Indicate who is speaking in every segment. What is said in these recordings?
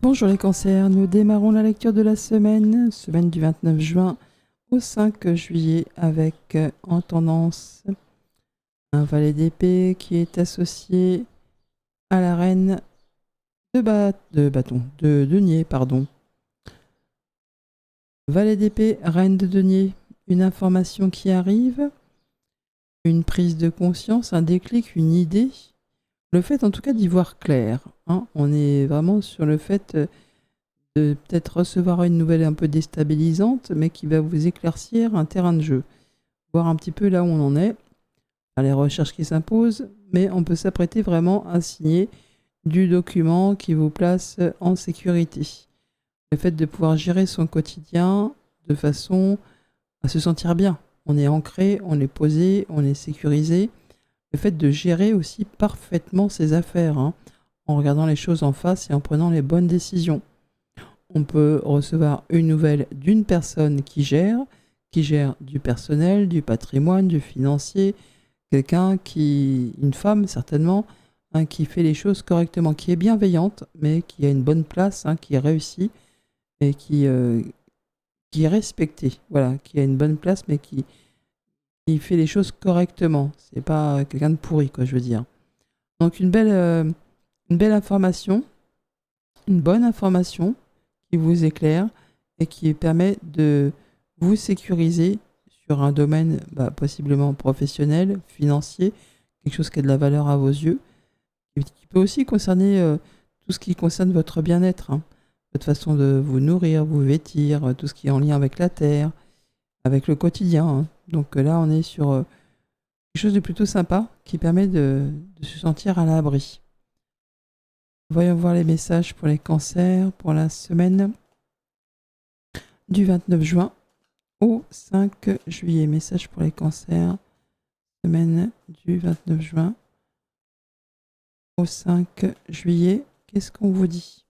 Speaker 1: Bonjour les cancers, nous démarrons la lecture de la semaine du 29 juin au 5 juillet avec en tendance un valet d'épée qui est associé à la reine de denier, pardon. Valet d'épée, reine de denier, une information qui arrive, une prise de conscience, un déclic, une idée, le fait en tout cas d'y voir clair, hein. On est vraiment sur le fait de peut-être recevoir une nouvelle un peu déstabilisante, mais qui va vous éclaircir un terrain de jeu. Voir un petit peu là où on en est, à les recherches qui s'imposent, mais on peut s'apprêter vraiment à signer du document qui vous place en sécurité. Le fait de pouvoir gérer son quotidien de façon à se sentir bien. On est ancré, on est posé, on est sécurisé. Le fait de gérer aussi parfaitement ses affaires, hein, en regardant les choses en face et en prenant les bonnes décisions. On peut recevoir une nouvelle d'une personne qui gère du personnel, du patrimoine, du financier, une femme certainement, hein, qui fait les choses correctement, qui est bienveillante, mais qui a une bonne place, hein, qui est réussie et qui est respectée. Voilà, qui a une bonne place, mais qui fait les choses correctement. C'est pas quelqu'un de pourri, quoi, je veux dire. Donc une belle information, une bonne information qui vous éclaire et qui permet de vous sécuriser sur un domaine possiblement professionnel, financier, quelque chose qui a de la valeur à vos yeux, et qui peut aussi concerner tout ce qui concerne votre bien-être, hein, votre façon de vous nourrir, vous vêtir, tout ce qui est en lien avec la terre, avec le quotidien, hein. Donc là, on est sur quelque chose de plutôt sympa qui permet de se sentir à l'abri. Voyons voir les messages pour les cancers pour la semaine du 29 juin au 5 juillet. Message pour les cancers, semaine du 29 juin au 5 juillet. Qu'est-ce qu'on vous dit?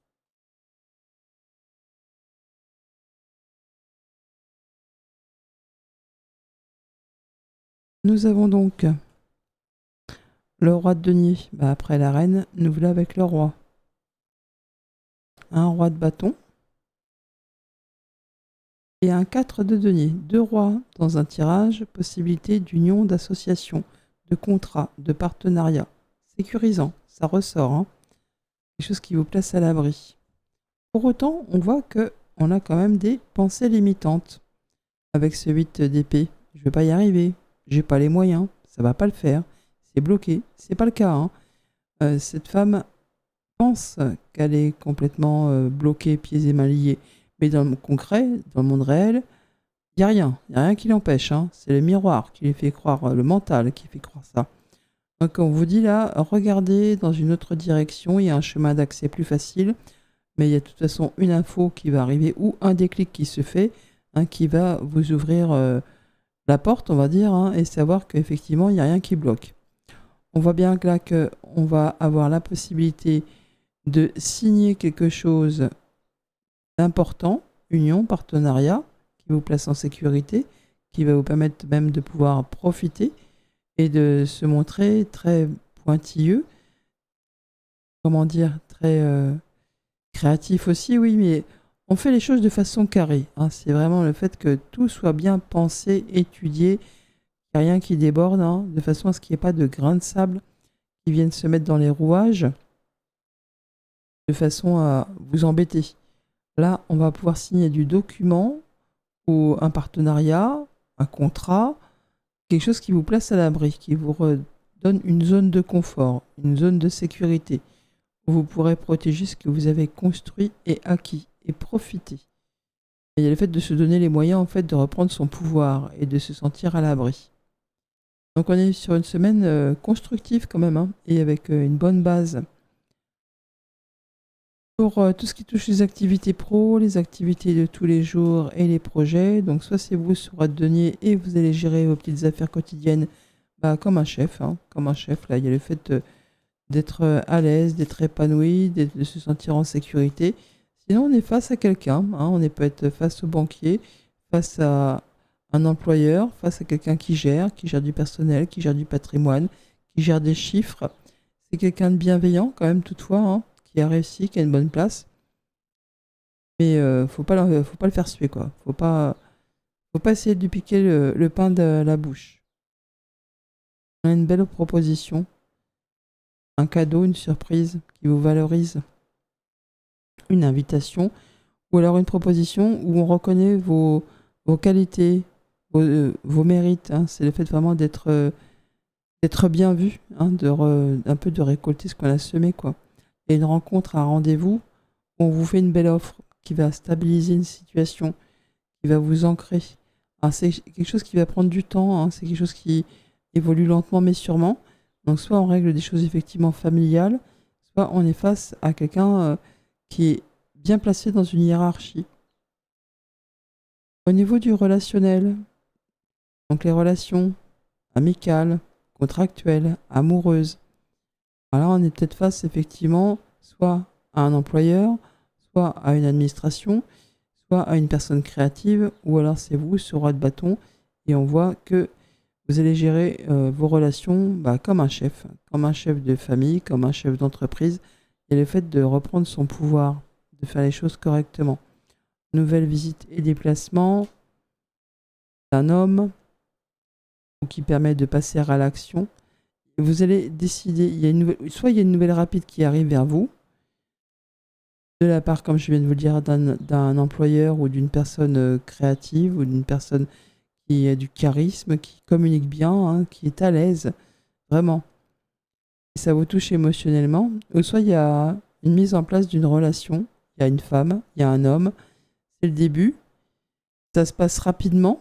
Speaker 1: Nous avons donc le roi de denier. Après la reine, nous voilà avec le roi. Un roi de bâton et un 4 de denier. Deux rois dans un tirage, possibilité d'union, d'association, de contrat, de partenariat. Sécurisant, ça ressort, hein. Quelque chose qui vous place à l'abri. Pour autant, on voit qu'on a quand même des pensées limitantes avec ce 8 d'épée. Je vais pas y arriver, j'ai pas les moyens, ça va pas le faire, c'est bloqué. C'est pas le cas, hein. Cette femme pense qu'elle est complètement bloquée, pieds et mains liés. Mais dans le concret, dans le monde réel, il n'y a rien. Il n'y a rien qui l'empêche, hein. C'est le miroir qui lui fait croire, le mental qui fait croire ça. Donc on vous dit là, regardez dans une autre direction, il y a un chemin d'accès plus facile, mais il y a de toute façon une info qui va arriver ou un déclic qui se fait, hein, qui va vous ouvrir la porte, on va dire, hein, et savoir qu'effectivement, il n'y a rien qui bloque. On voit bien que là qu'on va avoir la possibilité de signer quelque chose d'important, union, partenariat, qui vous place en sécurité, qui va vous permettre même de pouvoir profiter et de se montrer très pointilleux, comment dire, très créatif aussi, oui, mais on fait les choses de façon carrée, hein. C'est vraiment le fait que tout soit bien pensé, étudié, qu'il n'y a rien qui déborde, hein, de façon à ce qu'il n'y ait pas de grains de sable qui viennent se mettre dans les rouages, de façon à vous embêter. Là, on va pouvoir signer du document ou un partenariat, un contrat, quelque chose qui vous place à l'abri, qui vous donne une zone de confort, une zone de sécurité, où vous pourrez protéger ce que vous avez construit et acquis, et profiter. Et il y a le fait de se donner les moyens en fait de reprendre son pouvoir et de se sentir à l'abri. Donc on est sur une semaine constructive quand même, hein, et avec une bonne base. Pour tout ce qui touche les activités pro, les activités de tous les jours et les projets, donc soit c'est vous sur votre denier et vous allez gérer vos petites affaires quotidiennes comme un chef, hein, comme un chef. Là, il y a le fait d'être à l'aise, d'être épanoui, de se sentir en sécurité. Sinon, on est face à quelqu'un, hein, on peut être face au banquier, face à un employeur, face à quelqu'un qui gère du personnel, qui gère du patrimoine, qui gère des chiffres. C'est quelqu'un de bienveillant quand même toutefois, hein, qui a réussi, qui a une bonne place. Mais faut pas le faire suer, quoi. Faut pas essayer de lui piquer le pain de la bouche. On a une belle proposition, un cadeau, une surprise qui vous valorise, une invitation, ou alors une proposition où on reconnaît vos qualités, vos mérites, hein. C'est le fait vraiment d'être bien vu, hein, un peu de récolter ce qu'on a semé, quoi. Et une rencontre, un rendez-vous, où on vous fait une belle offre qui va stabiliser une situation, qui va vous ancrer. Alors, c'est quelque chose qui va prendre du temps, hein, c'est quelque chose qui évolue lentement mais sûrement. Donc soit on règle des choses effectivement familiales, soit on est face à quelqu'un qui est bien placé dans une hiérarchie. Au niveau du relationnel, donc les relations amicales, contractuelles, amoureuses, alors on est peut-être face effectivement soit à un employeur, soit à une administration, soit à une personne créative, ou alors c'est vous, ce roi de bâton, et on voit que vous allez gérer vos relations comme un chef de famille, comme un chef d'entreprise, et le fait de reprendre son pouvoir, de faire les choses correctement. Nouvelles visites et déplacements d'un homme, ou qui permet de passer à l'action. Vous allez décider, soit il y a une nouvelle rapide qui arrive vers vous, de la part, comme je viens de vous le dire, d'un employeur ou d'une personne créative ou d'une personne qui a du charisme, qui communique bien, hein, qui est à l'aise, vraiment. Et ça vous touche émotionnellement. Ou soit il y a une mise en place d'une relation, il y a une femme, il y a un homme, c'est le début, ça se passe rapidement.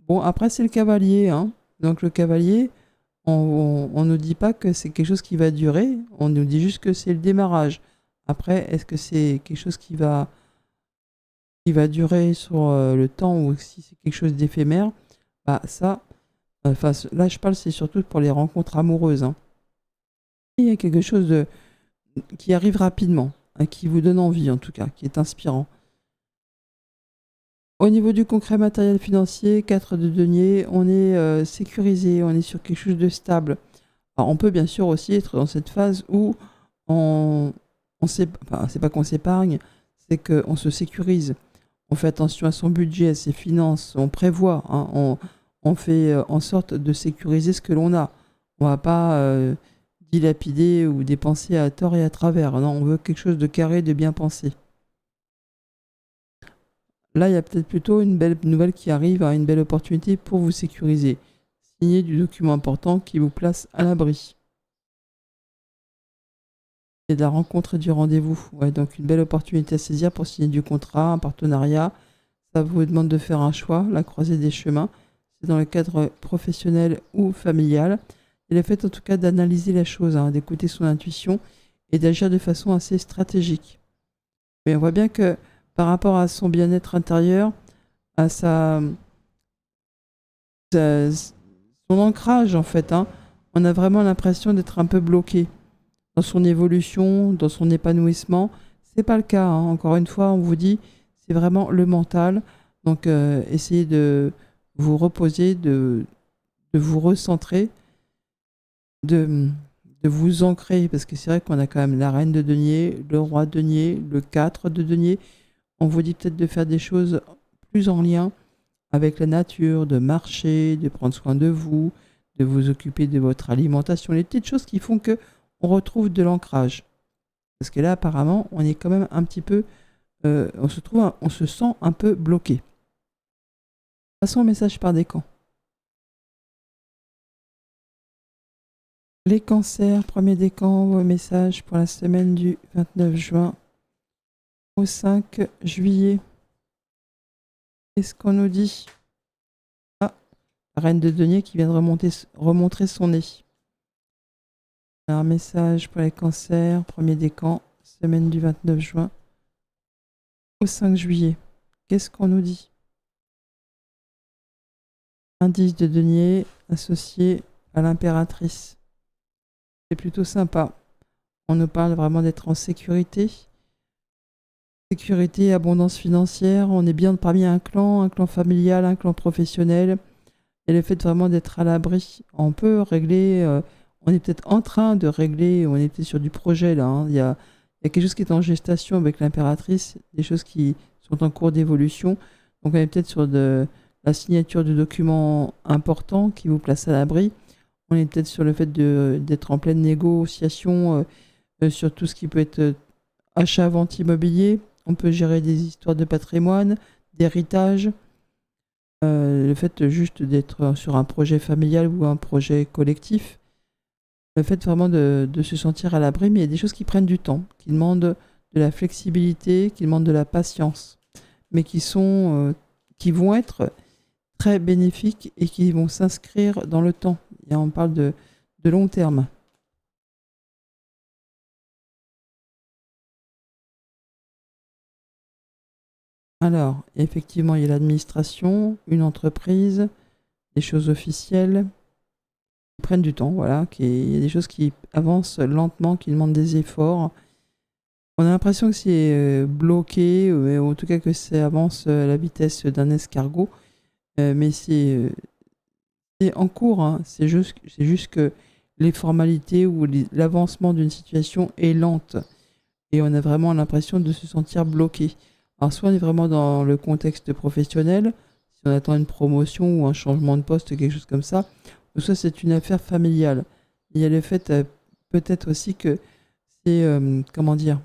Speaker 1: Bon, après c'est le cavalier, hein. Donc le cavalier, on ne nous dit pas que c'est quelque chose qui va durer, on nous dit juste que c'est le démarrage. Après, est-ce que c'est quelque chose qui va durer sur le temps ou si c'est quelque chose d'éphémère? Ça, là je parle, c'est surtout pour les rencontres amoureuses, hein. Il y a quelque chose qui arrive rapidement, hein, qui vous donne envie en tout cas, qui est inspirant. Au niveau du concret matériel financier, 4 de denier, on est sécurisé, on est sur quelque chose de stable. Alors, on peut bien sûr aussi être dans cette phase où c'est pas qu'on s'épargne, c'est qu'on se sécurise. On fait attention à son budget, à ses finances, on prévoit, hein, on fait en sorte de sécuriser ce que l'on a. On va pas dilapider ou dépenser à tort et à travers. Non, on veut quelque chose de carré, de bien pensé. Là, il y a peut-être plutôt une belle nouvelle qui arrive, hein, une belle opportunité pour vous sécuriser. Signer du document important qui vous place à l'abri. Et de la rencontre et du rendez-vous. Ouais, donc une belle opportunité à saisir pour signer du contrat, un partenariat. Ça vous demande de faire un choix, la croisée des chemins. C'est dans le cadre professionnel ou familial. Et le fait en tout cas d'analyser la chose, hein, d'écouter son intuition et d'agir de façon assez stratégique. Mais on voit bien que par rapport à son bien-être intérieur, à son ancrage en fait, hein, on a vraiment l'impression d'être un peu bloqué dans son évolution, dans son épanouissement. C'est pas le cas, hein. Encore une fois, on vous dit, c'est vraiment le mental. Donc, essayez de vous reposer, de vous recentrer, de vous ancrer, parce que c'est vrai qu'on a quand même la reine de denier, le roi de denier, le 4 de denier. On vous dit peut-être de faire des choses plus en lien avec la nature, de marcher, de prendre soin de vous occuper de votre alimentation, les petites choses qui font que on retrouve de l'ancrage. Parce que là, apparemment, on est quand même un petit peu... on se sent un peu bloqué. Passons au message par décan. Les cancers, premier décan, vos messages pour la semaine du 29 juin au 5 juillet. Qu'est-ce qu'on nous dit? Ah, la reine de denier qui vient de remontrer son nez. Un message pour les cancers, premier décan, semaine du 29 juin au 5 juillet. Qu'est-ce qu'on nous dit? Indice de denier associé à l'impératrice. C'est plutôt sympa. On nous parle vraiment d'être en sécurité. Sécurité, abondance financière. On est bien parmi un clan familial, un clan professionnel. Et le fait vraiment d'être à l'abri, on peut régler... on est peut-être en train de régler, on était sur du projet là, hein. Il y a quelque chose qui est en gestation avec l'impératrice, des choses qui sont en cours d'évolution. Donc on est peut-être sur la signature de documents importants qui vous placent à l'abri. On est peut-être sur le fait d'être en pleine négociation sur tout ce qui peut être achat-vente immobilier. On peut gérer des histoires de patrimoine, d'héritage. Le fait juste d'être sur un projet familial ou un projet collectif. Le fait vraiment de se sentir à l'abri, mais il y a des choses qui prennent du temps, qui demandent de la flexibilité, qui demandent de la patience, mais qui vont être très bénéfiques et qui vont s'inscrire dans le temps. Et on parle de long terme. Alors, effectivement, il y a l'administration, une entreprise, des choses officielles qui prennent du temps, voilà. Il y a des choses qui avancent lentement, qui demandent des efforts. On a l'impression que c'est bloqué, ou en tout cas que ça avance à la vitesse d'un escargot, mais c'est en cours, hein. C'est juste que les formalités ou l'avancement d'une situation est lente et on a vraiment l'impression de se sentir bloqué. Alors soit on est vraiment dans le contexte professionnel, si on attend une promotion ou un changement de poste, quelque chose comme ça, ou soit c'est une affaire familiale. Il y a le fait peut-être aussi que c'est, comment dire,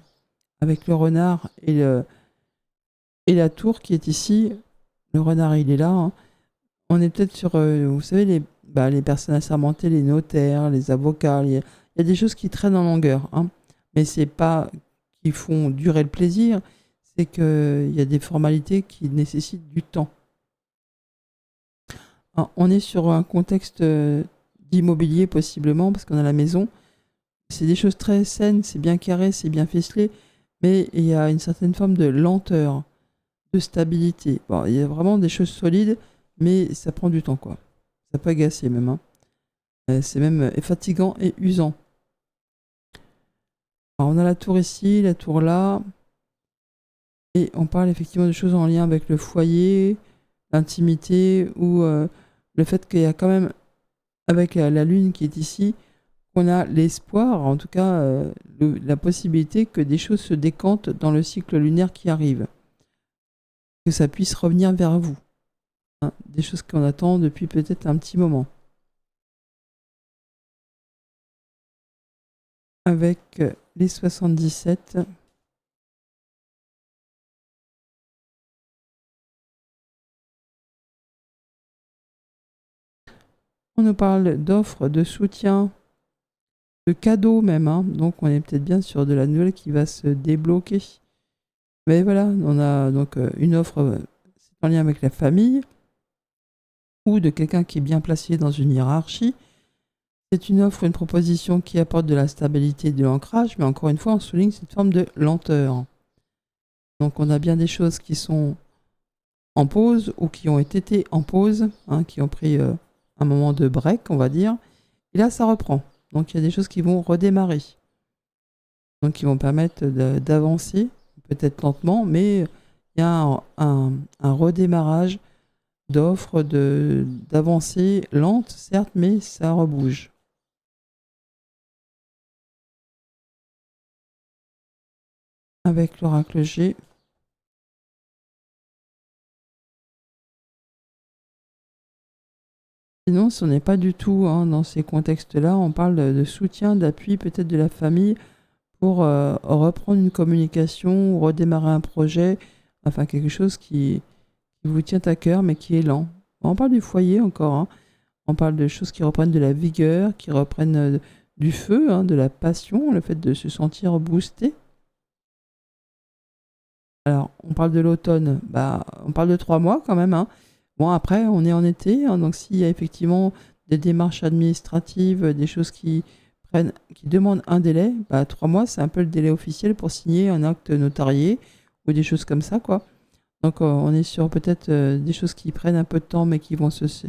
Speaker 1: avec le renard et la tour qui est ici, le renard il est là, hein. On est peut-être sur, vous savez, les personnes assermentées, les notaires, les avocats, il y a des choses qui traînent en longueur, hein. Mais c'est pas qui font durer le plaisir, c'est qu'il y a des formalités qui nécessitent du temps. Alors, on est sur un contexte d'immobilier possiblement, parce qu'on a la maison. C'est des choses très saines, c'est bien carré, c'est bien ficelé, mais il y a une certaine forme de lenteur, de stabilité. Bon, il y a vraiment des choses solides, mais ça prend du temps, quoi. Ça peut agacer même, hein. C'est même fatigant et usant. Alors, on a la tour ici, la tour là, et on parle effectivement de choses en lien avec le foyer, l'intimité, ou le fait qu'il y a quand même, avec la lune qui est ici, qu'on a l'espoir, en tout cas la possibilité que des choses se décantent dans le cycle lunaire qui arrive. Que ça puisse revenir vers vous, hein. Des choses qu'on attend depuis peut-être un petit moment. Avec les 77, on nous parle d'offres, de soutien, de cadeaux même, hein. Donc on est peut-être bien sur de la nouvelle qui va se débloquer. Mais voilà, on a donc une offre, c'est en lien avec la famille, ou de quelqu'un qui est bien placé dans une hiérarchie. C'est une offre, une proposition qui apporte de la stabilité et de l'ancrage, mais encore une fois, on souligne cette forme de lenteur. Donc on a bien des choses qui sont en pause ou qui ont été en pause, hein, qui ont pris un moment de break, on va dire. Et là, ça reprend. Donc il y a des choses qui vont redémarrer. Donc qui vont permettre d'avancer, peut-être lentement, mais il y a un redémarrage d'offres, d'avancées lentes, certes, mais ça rebouge. Avec l'oracle G. Sinon, ce n'est pas du tout, hein, dans ces contextes-là. On parle de soutien, d'appui, peut-être de la famille pour reprendre une communication, redémarrer un projet, enfin quelque chose qui vous tient à cœur, mais qui est lent. On parle du foyer encore, hein. On parle de choses qui reprennent de la vigueur, qui reprennent du feu, hein, de la passion, le fait de se sentir boosté. Alors, on parle de l'automne, on parle de 3 mois quand même, hein. Bon, après, on est en été, hein, donc s'il y a effectivement des démarches administratives, des choses qui demandent un délai, 3 mois, c'est un peu le délai officiel pour signer un acte notarié ou des choses comme ça, quoi. Donc, on est sur peut-être des choses qui prennent un peu de temps, mais qui vont se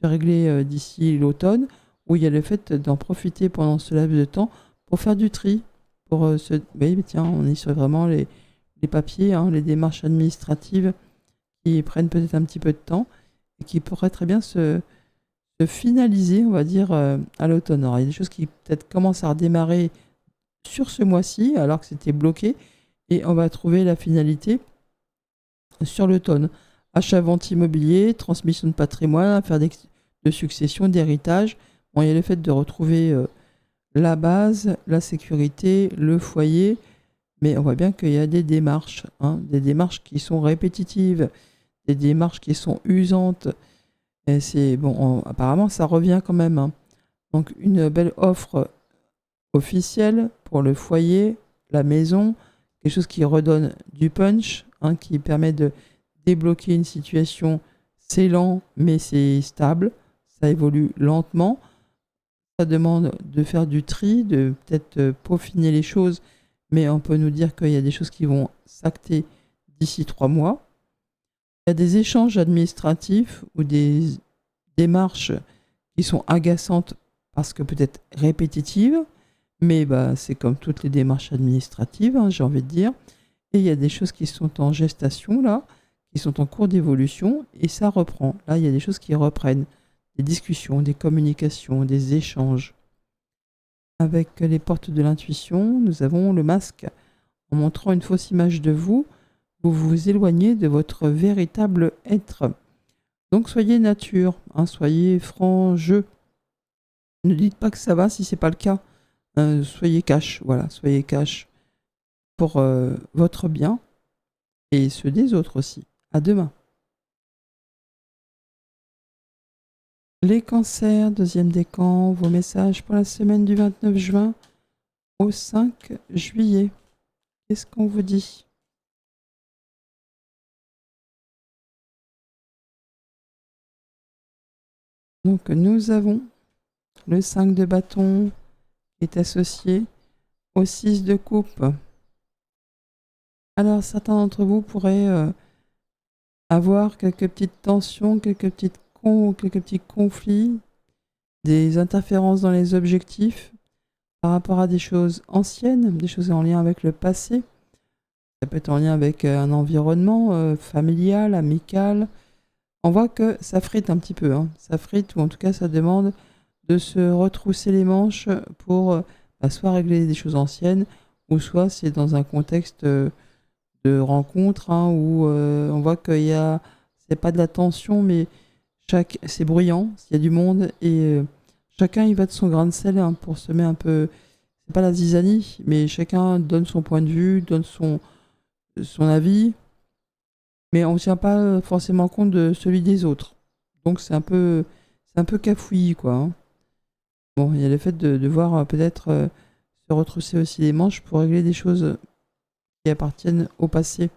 Speaker 1: régler d'ici l'automne, où il y a le fait d'en profiter pendant ce laps de temps pour faire du tri, pour oui, mais tiens, on est sur vraiment les papiers, hein, les démarches administratives qui prennent peut-être un petit peu de temps et qui pourraient très bien se finaliser, on va dire, à l'automne. Alors, il y a des choses qui peut-être commencent à redémarrer sur ce mois-ci, alors que c'était bloqué, et on va trouver la finalité sur l'automne. Achat, vente immobilier, transmission de patrimoine, affaires de succession, d'héritage. Bon, il y a le fait de retrouver la base, la sécurité, le foyer, mais on voit bien qu'il y a des démarches, hein, des démarches qui sont répétitives, des démarches qui sont usantes. Et c'est bon, apparemment ça revient quand même, hein. Donc une belle offre officielle pour le foyer, la maison, quelque chose qui redonne du punch, hein, qui permet de débloquer une situation. C'est lent, mais c'est stable. Ça évolue lentement. Ça demande de faire du tri, de peut-être peaufiner les choses, mais on peut nous dire qu'il y a des choses qui vont s'acter d'ici 3 mois. Il y a des échanges administratifs ou des démarches qui sont agaçantes parce que peut-être répétitives, mais c'est comme toutes les démarches administratives, hein, j'ai envie de dire. Et il y a des choses qui sont en gestation, là, qui sont en cours d'évolution, et ça reprend. Là, il y a des choses qui reprennent, des discussions, des communications, des échanges. Avec les portes de l'intuition, nous avons le masque. En montrant une fausse image de vous, vous vous éloignez de votre véritable être. Donc soyez nature, hein, soyez franc jeu. Ne dites pas que ça va si c'est pas le cas. Soyez cash, voilà, soyez cash pour votre bien et ceux des autres aussi. À demain. Les cancers, deuxième décan, vos messages pour la semaine du 29 juin au 5 juillet. Qu'est-ce qu'on vous dit ? Donc nous avons le 5 de bâton qui est associé au 6 de coupe. Alors certains d'entre vous pourraient avoir quelques petites tensions, quelques petits conflits, des interférences dans les objectifs par rapport à des choses anciennes, des choses en lien avec le passé. Ça peut être en lien avec un environnement familial, amical. On voit que ça frite un petit peu, hein. Ça frite, ou en tout cas ça demande de se retrousser les manches pour soit régler des choses anciennes, ou soit c'est dans un contexte de rencontre, hein, où on voit qu'il y a, c'est pas de la tension, mais c'est bruyant, il y a du monde, et chacun y va de son grain de sel, hein, pour semer un peu, c'est pas la zizanie, mais chacun donne son point de vue, donne son avis, mais on ne tient pas forcément compte de celui des autres. Donc c'est un peu cafouillis, quoi, hein. Bon, il y a le fait de devoir peut-être se retrousser aussi les manches pour régler des choses qui appartiennent au passé.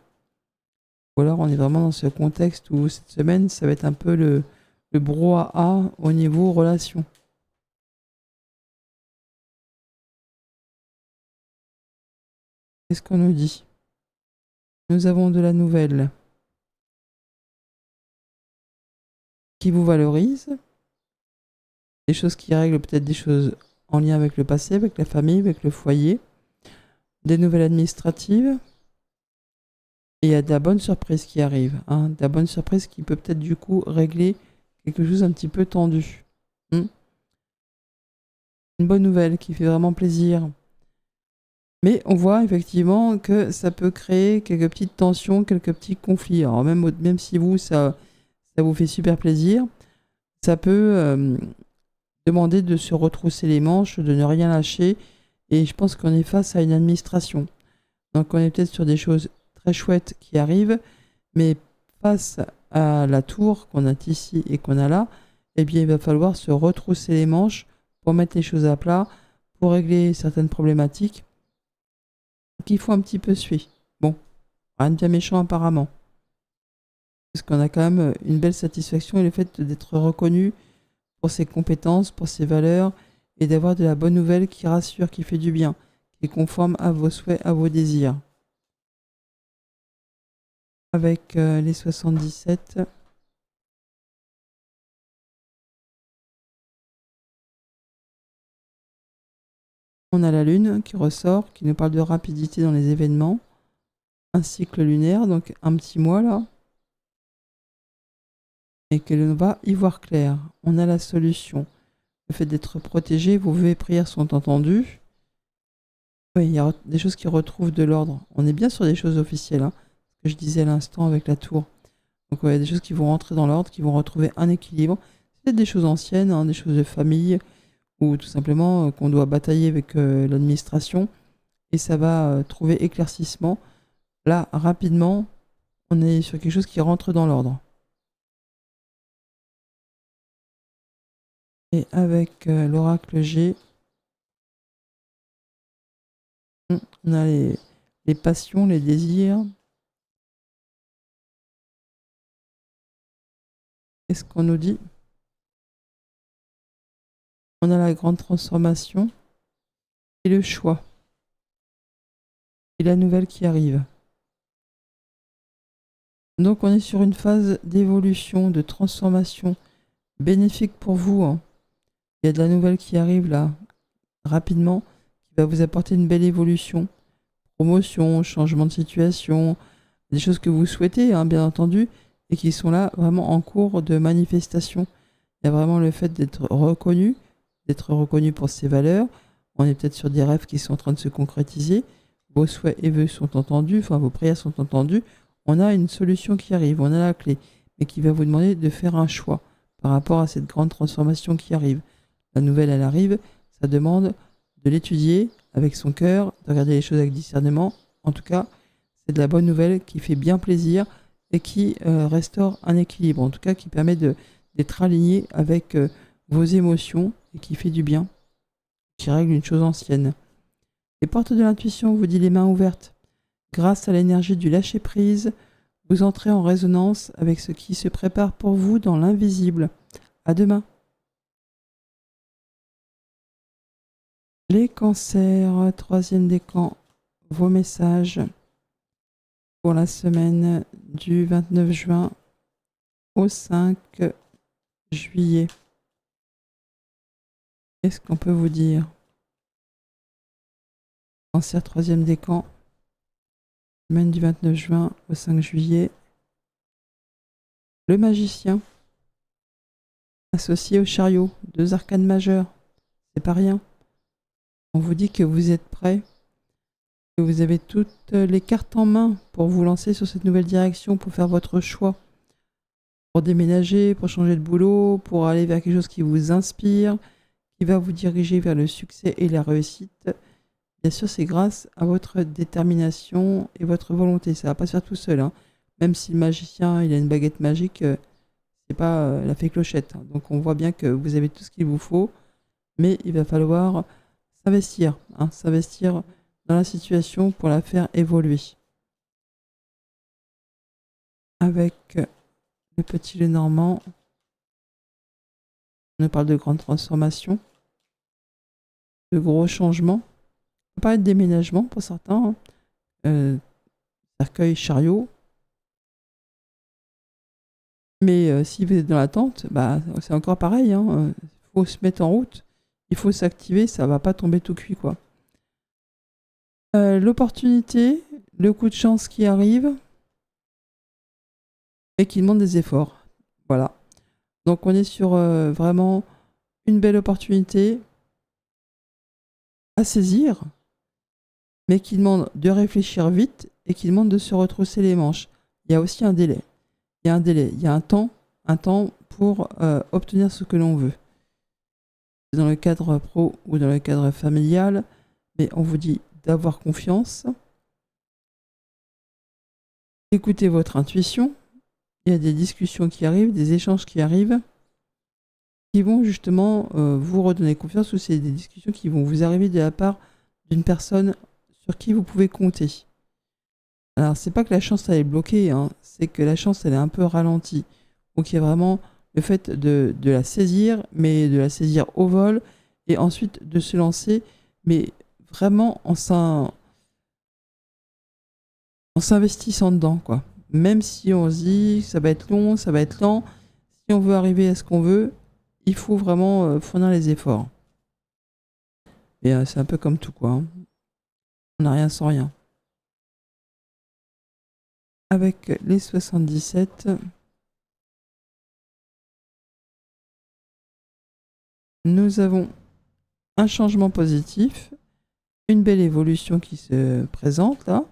Speaker 1: Ou alors on est vraiment dans ce contexte où cette semaine, ça va être un peu le brouhaha au niveau relation. Qu'est-ce qu'on nous dit ? Nous avons de la nouvelle qui vous valorise, des choses qui règlent peut-être des choses en lien avec le passé, avec la famille, avec le foyer, des nouvelles administratives, et il y a de la bonne surprise qui arrive, hein, de la bonne surprise qui peut peut-être du coup régler quelque chose un petit peu tendu. Une bonne nouvelle qui fait vraiment plaisir. Mais on voit effectivement que ça peut créer quelques petites tensions, quelques petits conflits. Alors même si vous, ça vous fait super plaisir, ça peut demander de se retrousser les manches, de ne rien lâcher. Et je pense qu'on est face à une administration. Donc on est peut-être sur des choses très chouettes qui arrivent, mais face à la tour qu'on a ici et qu'on a là, eh bien il va falloir se retrousser les manches pour mettre les choses à plat, pour régler certaines problématiques qu'il faut un petit peu suivre. Bon, rien de bien méchant apparemment. Parce qu'on a quand même une belle satisfaction et le fait d'être reconnu pour ses compétences, pour ses valeurs, et d'avoir de la bonne nouvelle qui rassure, qui fait du bien, qui est conforme à vos souhaits, à vos désirs. Avec les 77. On a la Lune qui ressort, qui nous parle de rapidité dans les événements. Un cycle lunaire, donc un petit mois là. Et que l'on va y voir clair. On a la solution. Le fait d'être protégé, vos vœux et prières sont entendus. Oui, il y a des choses qui retrouvent de l'ordre. On est bien sur des choses officielles, hein. ce que je disais à l'instant avec la tour. Donc il y a des choses qui vont rentrer dans l'ordre, qui vont retrouver un équilibre. C'est peut-être des choses anciennes, hein, des choses de famille, ou tout simplement qu'on doit batailler avec l'administration, et ça va trouver éclaircissement. Là, rapidement, on est sur quelque chose qui rentre dans l'ordre. Et avec l'oracle G, on a les passions, les désirs. Qu'est-ce qu'on nous dit? On a la grande transformation et le choix. Et la nouvelle qui arrive. Donc on est sur une phase d'évolution, de transformation bénéfique pour vous, hein. Il y a de la nouvelle qui arrive là, rapidement, qui va vous apporter une belle évolution. Promotion, changement de situation, des choses que vous souhaitez, hein, bien entendu, et qui sont là vraiment en cours de manifestation. Il y a vraiment le fait d'être reconnu pour ses valeurs. On est peut-être sur des rêves qui sont en train de se concrétiser. Vos souhaits et vœux sont entendus, enfin vos prières sont entendues. On a une solution qui arrive, on a la clé, mais qui va vous demander de faire un choix par rapport à cette grande transformation qui arrive. La nouvelle, elle arrive, ça demande de l'étudier avec son cœur, de regarder les choses avec discernement. En tout cas, c'est de la bonne nouvelle qui fait bien plaisir et qui restaure un équilibre, en tout cas qui permet d'être aligné avec vos émotions et qui fait du bien, qui règle une chose ancienne. Les portes de l'intuition vous dit les mains ouvertes. Grâce à l'énergie du lâcher-prise, vous entrez en résonance avec ce qui se prépare pour vous dans l'invisible. À demain. Les cancers, troisième décan, vos messages pour la semaine du 29 juin au 5 juillet. Qu'est-ce qu'on peut vous dire? Cancer, troisième décan, semaine du 29 juin au 5 juillet. Le magicien, associé au chariot, 2 arcanes majeures, c'est pas rien. On vous dit que vous êtes prêts, que vous avez toutes les cartes en main pour vous lancer sur cette nouvelle direction, pour faire votre choix, pour déménager, pour changer de boulot, pour aller vers quelque chose qui vous inspire, qui va vous diriger vers le succès et la réussite. Bien sûr, c'est grâce à votre détermination et votre volonté. Ça va pas se faire tout seul, hein. Même si le magicien il a une baguette magique, c'est pas la fée Clochette, hein. Donc on voit bien que vous avez tout ce qu'il vous faut, mais il va falloir s'investir, hein, s'investir dans la situation pour la faire évoluer. Avec le petit Lenormand, on nous parle de grandes transformations, de gros changements. On parle de déménagement pour certains, hein. Cercueil, chariot. Mais si vous êtes dans l'attente, bah, c'est encore pareil, hein. Faut se mettre en route, il faut s'activer, ça va pas tomber tout cuit, quoi. L'opportunité, le coup de chance qui arrive et qui demande des efforts. Voilà. Donc on est sur vraiment une belle opportunité à saisir, mais qui demande de réfléchir vite et qui demande de se retrousser les manches. Il y a aussi un délai. Il y a un délai, il y a un temps pour obtenir ce que l'on veut. Dans le cadre pro ou dans le cadre familial, mais on vous dit d'avoir confiance. Écoutez votre intuition. Il y a des discussions qui arrivent, des échanges qui arrivent, qui vont justement vous redonner confiance, ou c'est des discussions qui vont vous arriver de la part d'une personne sur qui vous pouvez compter. Alors, c'est pas que la chance elle est bloquée, hein, c'est que la chance elle est un peu ralentie. Donc, il y a vraiment le fait de la saisir, mais de la saisir au vol, et ensuite de se lancer, mais vraiment en s'investissant dedans, quoi. Même si on se dit ça va être long, ça va être lent, si on veut arriver à ce qu'on veut, il faut vraiment fournir les efforts. Et c'est un peu comme tout, quoi, hein. On n'a rien sans rien. Avec les 77, nous avons un changement positif, une belle évolution qui se présente là,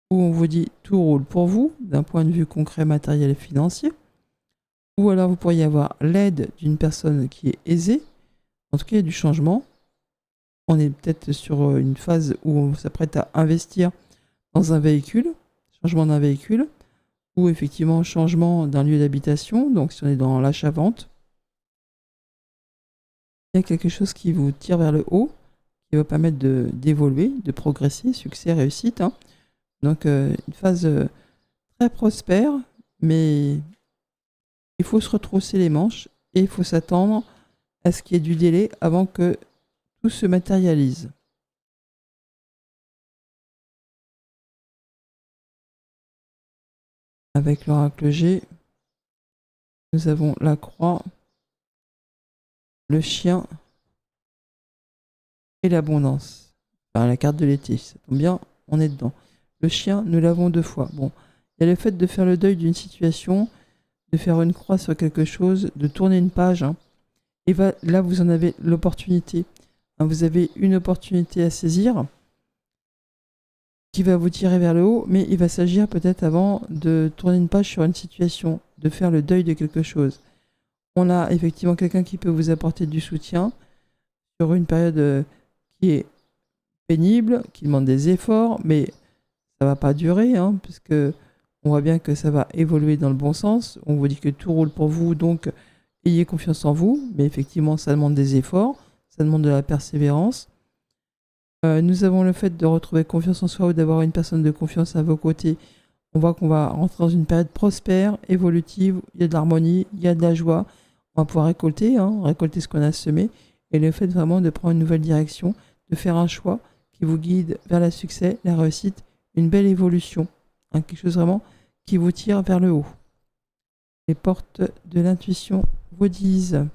Speaker 1: où on vous dit tout roule pour vous, d'un point de vue concret, matériel et financier. Ou alors vous pourriez avoir l'aide d'une personne qui est aisée. En tout cas, il y a du changement. On est peut-être sur une phase où on s'apprête à investir dans un véhicule, changement d'un véhicule, ou effectivement changement d'un lieu d'habitation, donc si on est dans l'achat-vente. Il y a quelque chose qui vous tire vers le haut, qui va permettre d'évoluer, de progresser, succès, réussite. Hein. Donc une phase très prospère, mais il faut se retrousser les manches et il faut s'attendre à ce qu'il y ait du délai avant que tout se matérialise. Avec l'oracle G, nous avons la croix, le chien et l'abondance. Enfin, la carte de l'été, ça tombe bien, on est dedans. Le chien, nous l'avons 2 fois. Bon, il y a le fait de faire le deuil d'une situation, de faire une croix sur quelque chose, de tourner une page. Hein. Et là, vous en avez l'opportunité. Hein, vous avez une opportunité à saisir qui va vous tirer vers le haut, mais il va s'agir peut-être avant de tourner une page sur une situation, de faire le deuil de quelque chose. On a effectivement quelqu'un qui peut vous apporter du soutien sur une période qui est pénible, qui demande des efforts, mais ça va pas durer, hein, puisque on voit bien que ça va évoluer dans le bon sens. On vous dit que tout roule pour vous, donc ayez confiance en vous, mais effectivement ça demande des efforts, ça demande de la persévérance. Nous avons le fait de retrouver confiance en soi ou d'avoir une personne de confiance à vos côtés. On voit qu'on va rentrer dans une période prospère, évolutive, il y a de l'harmonie, il y a de la joie. On va pouvoir récolter ce qu'on a semé. Et le fait vraiment de prendre une nouvelle direction, de faire un choix qui vous guide vers le succès, la réussite, une belle évolution. Hein, quelque chose vraiment qui vous tire vers le haut. Les portes de l'intuition vous disent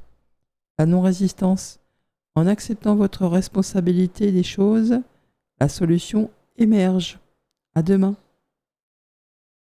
Speaker 1: la non-résistance. En acceptant votre responsabilité des choses, la solution émerge. À demain.